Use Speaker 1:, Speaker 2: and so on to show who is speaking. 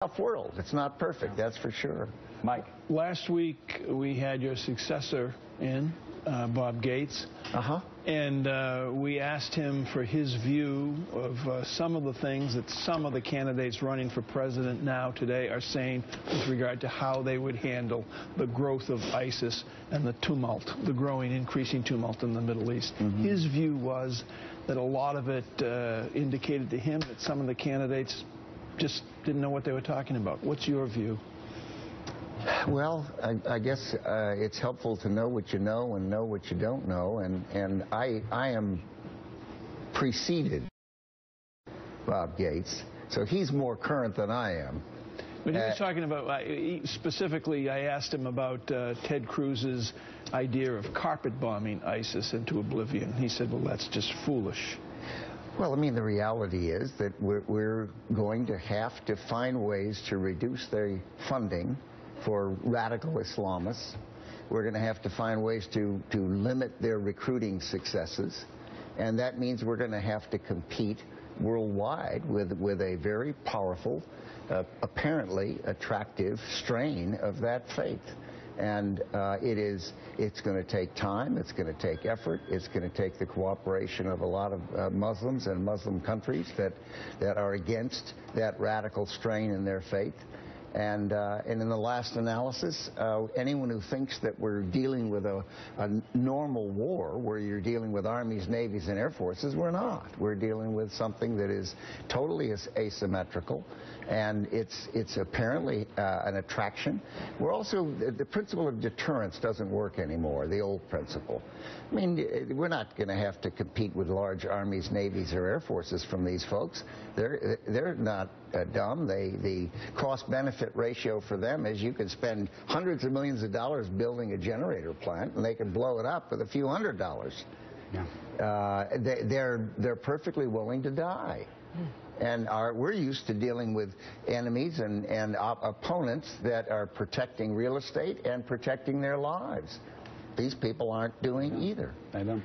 Speaker 1: tough world. It's not perfect, that's for sure.
Speaker 2: Mike.
Speaker 3: Last week we had your successor in, Bob Gates. And we asked him for his view of some of the things that some of the candidates running for president now today are saying with regard to how they would handle the growth of ISIS and the tumult, the growing, increasing tumult in the Middle East. His view was that a lot of it indicated to him that some of the candidates just didn't know what they were talking about. What's your view?
Speaker 1: Well, I guess it's helpful to know what you know and know what you don't know, and I am preceded Bob Gates, so he's more current than I am.
Speaker 3: But he was talking about, specifically, I asked him about Ted Cruz's idea of carpet bombing ISIS into oblivion. He said, well, that's just foolish.
Speaker 1: Well, I mean, the reality is that we're going to have to find ways to reduce their funding for radical Islamists. We're going to have to find ways to limit their recruiting successes. And that means we're going to have to compete worldwide with a very powerful, apparently attractive strain of that faith. And it's going to take time, it's going to take effort, it's going to take the cooperation of a lot of Muslims and Muslim countries that are against that radical strain in their faith. And in the last analysis, anyone who thinks that we're dealing with a normal war where you're dealing with armies, navies, and air forces, we're not. We're dealing with something that is totally asymmetrical, and it's apparently an attraction. We're also, the principle of deterrence doesn't work anymore, the old principle. I mean, we're not going to have to compete with large armies, navies, or air forces from these folks. They're not dumb. The cost-benefit ratio for them is you could spend hundreds of millions of dollars building a generator plant, and they could blow it up with a few $100s. Yeah. They're perfectly willing to die. And we're used to dealing with enemies and opponents that are protecting real estate and protecting their lives. These people aren't doing either.
Speaker 2: I don't.